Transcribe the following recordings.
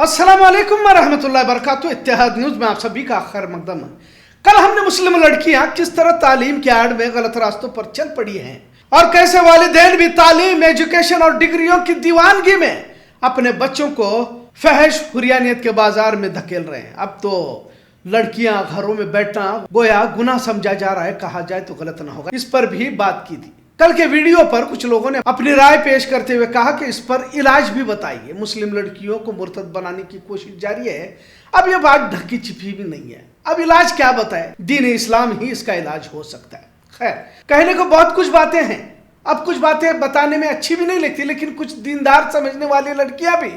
अस्सलाम वालेकुम वरहमतुल्लाहि वबरकातुहू। इत्तेहाद न्यूज़ में आप सभी का खैर मकदम है। कल हमने मुस्लिम लड़कियां किस तरह तालीम की आड़ में गलत रास्तों पर चल पड़ी हैं और कैसे वालिदैन भी तालीम, एजुकेशन और डिग्रियों की दीवानगी में अपने बच्चों को फहश हुरियानियत के बाजार में धकेल रहे हैं। अब तो लड़कियां घरों में बैठना गोया गुनाह समझा जा रहा है, कहा जाए तो गलत ना होगा। इस पर भी बात की थी। कल के वीडियो पर कुछ लोगों ने अपनी राय पेश करते हुए कहा कि इस पर इलाज भी बताइए। मुस्लिम लड़कियों को मुर्तद बनाने की कोशिश जारी है। अब यह बात ढकी छिपी भी नहीं है। अब इलाज क्या बताए? दीन इस्लाम ही इसका इलाज हो सकता है। खैर, कहने को बहुत कुछ बातें हैं। अब कुछ बातें बताने में अच्छी भी नहीं लगती, लेकिन कुछ दीनदार समझने वाली लड़कियां भी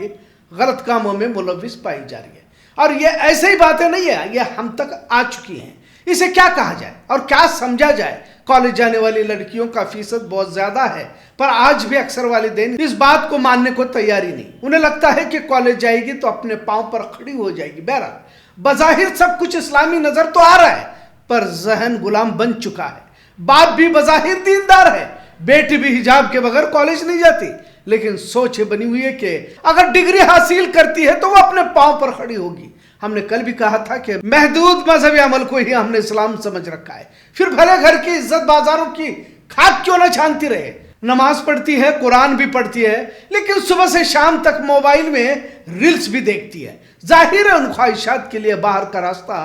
गलत कामों में मुलविस पाई जा रही है। और ये ऐसे ही बातें नहीं है, ये हम तक आ चुकी हैं। इसे क्या कहा जाए और क्या समझा जाए? कॉलेज जाने वाली लड़कियों का फीसद बहुत ज्यादा है, पर आज भी अक्सर वालिदैन इस बात को मानने को तैयारी नहीं। उन्हें लगता है कि कॉलेज जाएगी तो अपने पांव पर खड़ी हो जाएगी। बहरहाल बज़ाहिर सब कुछ इस्लामी नजर तो आ रहा है, पर जहन गुलाम बन चुका है। बाप भी बज़ाहिर दीनदार है, बेटी भी हिजाब के बगैर कॉलेज नहीं जाती, लेकिन सोच बनी हुई है कि अगर डिग्री हासिल करती है तो वो अपने पांव पर खड़ी होगी। हमने कल भी कहा था कि महदूद मजहबी अमल को ही हमने इस्लाम समझ रखा है। फिर भले घर की इज्जत बाजारों की खाक क्यों ना छानती रहे, नमाज पढ़ती है, कुरान भी पढ़ती है, लेकिन सुबह से शाम तक मोबाइल में रील्स भी देखती है। जाहिर है उन ख्वाहिशात के लिए बाहर का रास्ता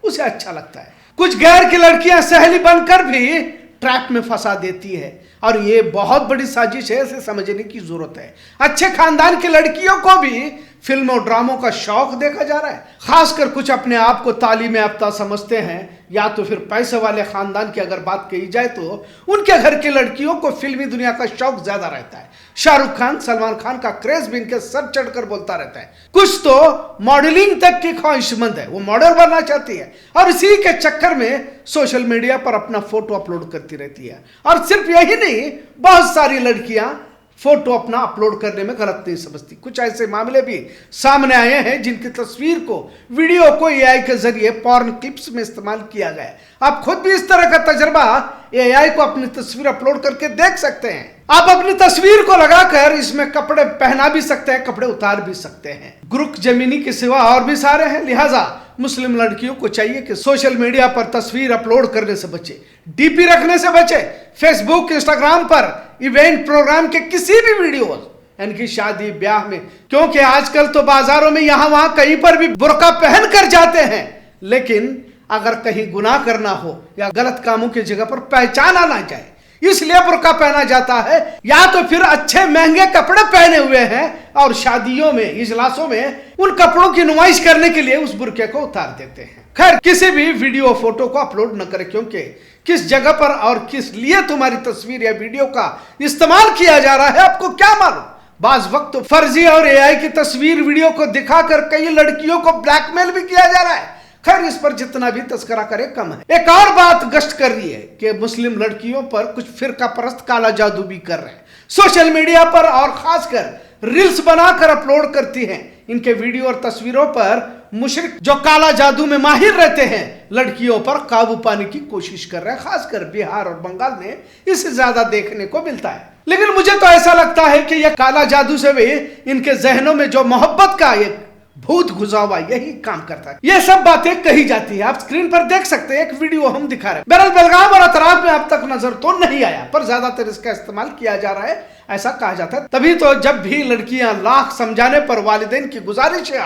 उसे अच्छा लगता है। कुछ गैर की लड़कियां सहेली बनकर भी ट्रैप में फंसा देती है, और ये बहुत बड़ी साजिश है, इसे समझने की जरूरत है। अच्छे खानदान की लड़कियों को भी फिल्मों और ड्रामों का शौक देखा जा रहा है। खासकर कुछ अपने आप को तालीम याफ्ता समझते हैं, या तो फिर पैसे वाले खानदान की अगर बात कही जाए तो उनके घर की लड़कियों को फिल्मी दुनिया का शौक ज्यादा रहता है। शाहरुख खान, सलमान खान का क्रेज भी इनके सर चढ़कर बोलता रहता है। कुछ तो मॉडलिंग तक की ख्वाहिशमंद है, वो मॉडल बनना चाहती है और इसी के चक्कर में सोशल मीडिया पर अपना फोटो अपलोड करती रहती है। और सिर्फ यही नहीं, बहुत सारी लड़कियां फोटो अपना अपलोड करने में गलत नहीं समझती। कुछ ऐसे मामले भी सामने आए हैं जिनकी तस्वीर को, वीडियो को एआई के जरिए पॉर्न क्लिप्स में इस्तेमाल किया गया है। आप खुद भी इस तरह का तजर्बा एआई को अपनी तस्वीर अपलोड करके देख सकते हैं। आप अपनी तस्वीर को लगाकर इसमें कपड़े पहना भी सकते हैं, कपड़े उतार भी सकते हैं। गुरुक जमीनी के सिवा और भी सारे हैं। लिहाजा मुस्लिम लड़कियों को चाहिए कि सोशल मीडिया पर तस्वीर अपलोड करने से बचे, डीपी रखने से बचे, फेसबुक, इंस्टाग्राम पर इवेंट प्रोग्राम के किसी भी वीडियोस, इनकी शादी ब्याह में, क्योंकि आजकल तो बाजारों में यहां वहां कहीं पर भी बुर्का पहन कर जाते हैं, लेकिन अगर कहीं गुनाह करना हो या गलत कामों की जगह पर पहचाना ना जाए इसलिए बुर्का पहना जाता है, या तो फिर अच्छे महंगे कपड़े पहने हुए हैं और शादियों में, इजलासों में उन कपड़ों की नुमाइश करने के लिए उस बुर्के को उतार देते हैं। खैर, किसी भी वीडियो फोटो को अपलोड न करें, क्योंकि किस जगह पर और किस लिए तुम्हारी तस्वीर या वीडियो का इस्तेमाल किया जा रहा है आपको क्या मालूम। बाज वक्त तो फर्जी और एआई की तस्वीर वीडियो को दिखाकर कई लड़कियों को ब्लैकमेल भी किया जा रहा है। खैर, इस पर जितना भी तस्करा करे कम है। एक और बात गश्त कर रही है कि मुस्लिम लड़कियों पर कुछ फिरका परस्त काला जादू भी कर रहे हैं। सोशल मीडिया पर और खासकर रील्स बनाकर अपलोड करती हैं। इनके वीडियो और तस्वीरों पर मुशरिक जो काला जादू में माहिर रहते हैं, लड़कियों पर काबू पाने की कोशिश कर रहे हैं। खासकर बिहार और बंगाल में इसे ज्यादा देखने को मिलता है। लेकिन मुझे तो ऐसा लगता है कि यह काला जादू से भी इनके जहनों में जो मोहब्बत का एक भूत घुसा हुआ यही काम करता है। ये सब बातें कही जाती है, आप स्क्रीन पर देख सकते हैं। एक वीडियो हम दिखा रहे हैं। बहरहाल बेलगाम और अतराफ में अब तक नजर तो नहीं आया, पर ज्यादातर इसका इस्तेमाल किया जा रहा है, ऐसा कहा जाता है। तभी तो जब भी लड़कियां लाख समझाने पर वालिदैन की गुजारिश है,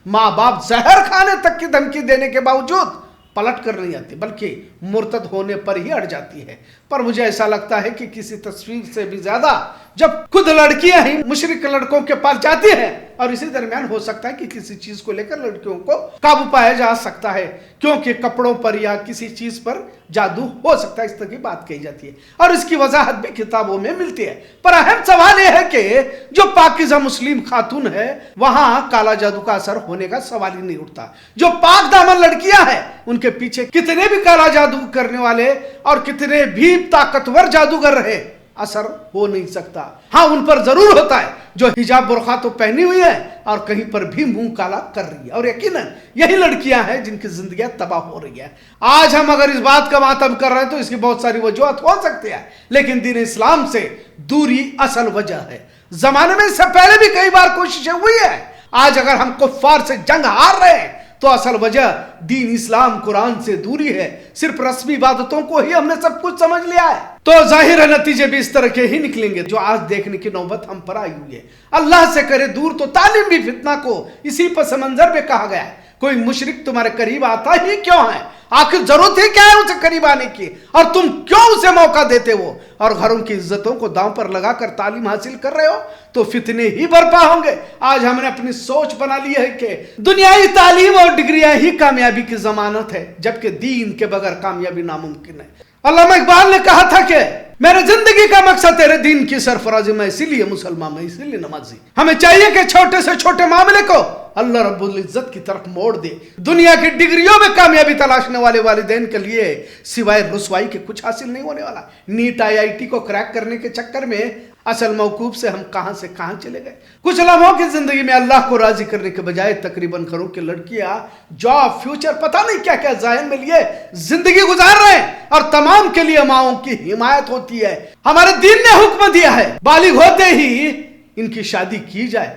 माँ बाप जहर खाने तक की धमकी देने के बावजूद पलट कर नहीं आती, बल्कि मुर्तद होने पर ही अड़ जाती है। पर मुझे ऐसा लगता है कि किसी तस्वीर से भी ज्यादा जब खुद लड़कियां ही मुशरिक लड़कों के पास जाती हैं, और इसी दरमियान हो सकता है कि किसी चीज को लेकर लड़कियों को काबू पाया जा सकता है, क्योंकि कपड़ों पर या किसी चीज पर जादू हो सकता है, इस तरह की बात कही जाती है और इसकी वजाहत भी किताबों में मिलती है। पर अहम सवाल यह है कि जो पाकिज़ा मुस्लिम खातून है वहां काला जादू का असर होने का सवाल ही नहीं उठता। जो पाक दामन लड़कियां हैं उनके पीछे कितने भी काला जादू करने वाले और कितने भी ताकतवर जादूगर रहे, असर हो नहीं सकता। हाँ, उन पर जरूर होता है जो हिजाब बुर्खा तो पहनी हुई है और कहीं पर भी मुंह काला कर रही है, और यकीनन यही लड़कियां हैं जिनकी जिंदगी तबाह हो रही है। आज हम अगर इस बात का मातम कर रहे हैं तो इसकी बहुत सारी वजूहत हो सकती है, लेकिन दीन इस्लाम से दूरी असल वजह है। जमाने में इससे पहले भी कई बार कोशिशें हुई है, آج اگر ہم کفار سے جنگ ہار رہے ہیں تو اصل وجہ دین اسلام قرآن سے دوری ہے. صرف رسمی عبادتوں کو ہی ہم نے سب کچھ سمجھ لیا ہے. تو ظاہر ہے نتیجے بھی اس طرح کے ہی نکلیں گے جو آج دیکھنے کی نوبت ہم پر آئی ہوئی ہے. اللہ سے کرے دور. تو تعلیم بھی فتنہ کو اسی پس منظر میں کہا گیا ہے. کوئی مشرک تمہارے قریب آتا ہی کیوں ہے؟ آخر ضرورت ہی کیا ہے اسے قریب آنے کی؟ اور تم کیوں اسے موقع دیتے ہو؟ اور گھروں کی عزتوں کو داؤں پر لگا کر تعلیم حاصل کر رہے ہو تو فتنے ہی برپا ہوں گے. آج ہم نے اپنی سوچ بنا لی ہے کہ دنیائی تعلیم اور ڈگریاں ہی کامیابی کی ضمانت ہے، جبکہ دین کے بغیر کامیابی ناممکن ہے. علامہ اقبال نے کہا تھا کہ میرے زندگی کا مقصد تیرے دین کی سرفرازی، میں اسی لیے مسلمان، میں اسی لیے نمازی. ہمیں چاہیے کہ چھوٹے سے چھوٹے معاملے کو اللہ رب العزت کی طرف موڑ دے. دنیا کی ڈگریوں میں کامیابی تلاشنے والے والدین کے لیے سوائے رسوائی کے کچھ حاصل نہیں ہونے والا. نیٹ IIT کو کریک کرنے کے چکر میں اصل موقوف سے ہم کہاں سے کہاں چلے گئے. کچھ لمحوں کی زندگی میں اللہ کو راضی کرنے کے بجائے تقریباً گھروں کی لڑکیاں جاب، فیوچر، پتہ نہیں کیا کیا ذہن میں لیے زندگی گزار رہے ہیں. اور تمام کے لیے ماؤں کی حمایت ہوتی ہے. ہمارے دین نے حکم دیا ہے بالغ ہوتے ہی ان کی شادی کی جائے.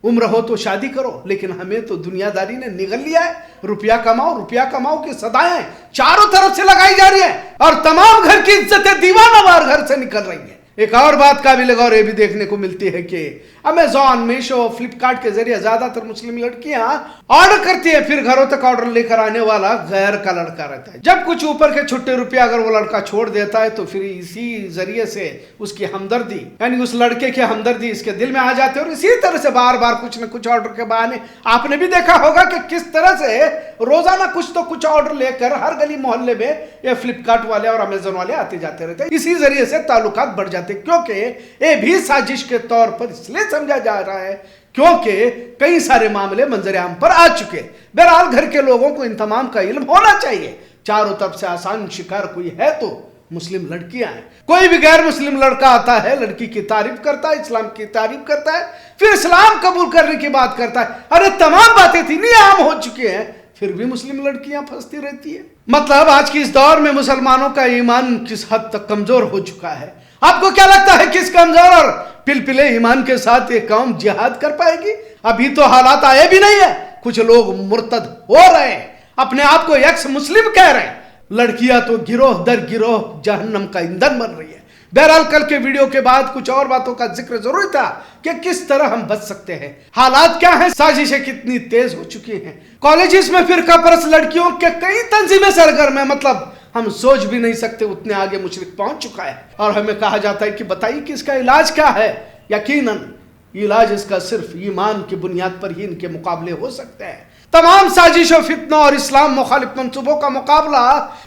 عمر ہو تو شادی کرو، لیکن ہمیں تو دنیا داری نے نگل لیا ہے. روپیہ کماؤ، روپیہ کماؤ کی صدائیں چاروں طرف سے لگائی جا رہی ہیں اور تمام گھر کی عزتیں دیوانہ وار گھر سے نکل رہی ہیں. ایک اور بات قابل غور یہ بھی دیکھنے کو ملتی ہے کہ امیزون، میشو، فلپکارٹ کے ذریعے زیادہ تر مسلم لڑکیاں آرڈر کرتی ہیں، پھر گھروں تک آرڈر لے کر آنے والا غیر کا لڑکا رہتا ہے. جب کچھ اوپر کے چھٹے روپیہ اگر وہ لڑکا چھوڑ دیتا ہے تو پھر اسی ذریعے سے اس کی ہمدردی، یعنی اس لڑکے کی ہمدردی اس کے دل میں آ جاتی ہے اور اسی طرح سے بار بار کچھ نہ کچھ آرڈر کے بہانے. آپ نے بھی دیکھا ہوگا کہ کس طرح سے روزانہ کچھ تو کچھ آرڈر لے کر ہر گلی محلے میں یہ فلپکارٹ والے اور امیزون والے آتے جاتے رہتے ہیں. اسی ذریعے سے تعلقات بڑھ جاتے ہیں، کیونکہ یہ بھی سازش کے طور پر اس لیے سمجھا جا رہا ہے کیونکہ کئی سارے معاملے منظر عام پر آ چکے. بہرحال گھر کے لوگوں کو ان تمام کا علم ہونا چاہیے. چاروں طرف سے آسان شکار کوئی ہے تو مسلم لڑکیاں ہیں. کوئی بھی غیر مسلم لڑکا آتا ہے، لڑکی کی تعریف کرتا ہے، اسلام کی تعریف کرتا ہے، پھر اسلام قبول کرنے کی بات کرتا ہے. ارے تمام باتیں اتنی عام ہو چکی ہیں، پھر بھی مسلم لڑکیاں پھنستی رہتی ہیں. مطلب آج کی اس دور میں مسلمانوں کا ایمان کس حد تک کمزور ہو چکا ہے. آپ کو کیا لگتا ہے کس کمزور اور پلپلے ایمان کے ساتھ یہ قوم جہاد کر پائے گی؟ ابھی تو حالات آئے بھی نہیں ہیں. کچھ لوگ مرتد ہو رہے ہیں، اپنے آپ کو ایکس مسلم کہہ رہے ہیں. لڑکیاں تو گروہ در گروہ جہنم کا ایندھن بن رہی ہے. بہرحال کل کے ویڈیو کے بعد کچھ اور باتوں کا ذکر ضروری تھا کہ کس طرح ہم بچ سکتے ہیں. حالات کیا ہیں، سازشیں کتنی تیز ہو چکی ہیں. کالجز میں فرقہ پرست لڑکیوں کے کئی تنظیمیں سرگرم ہیں. مطلب ہم سوچ بھی نہیں سکتے اتنے آگے مشرک پہنچ چکا ہے. اور ہمیں کہا جاتا ہے کہ بتائیے کہ اس کا علاج کیا ہے. یقیناً علاج اس کا صرف ایمان کی بنیاد پر ہی ان کے مقابلے ہو سکتے ہیں. تمام سازش و فتنوں اور اسلام مخالف منصوبوں کا مقابلہ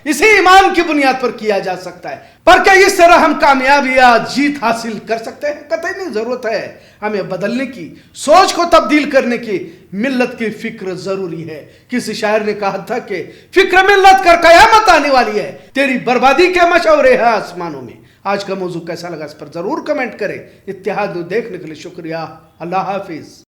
اسی ایمان کی بنیاد پر کیا جا سکتا ہے. پر کیا اس طرح ہم کامیابی یا جیت حاصل کر سکتے ہیں؟ قطعی نہیں. ضرورت ہے ہمیں بدلنے کی، سوچ کو تبدیل کرنے کی. ملت کی فکر ضروری ہے. کسی شاعر نے کہا تھا کہ فکر ملت کر قیامت آنے والی ہے، تیری بربادی کے مشورے ہیں آسمانوں میں. آج کا موضوع کیسا لگا اس پر ضرور کمنٹ کریں. اتحاد دیکھنے کے لیے شکریہ. اللہ حافظ.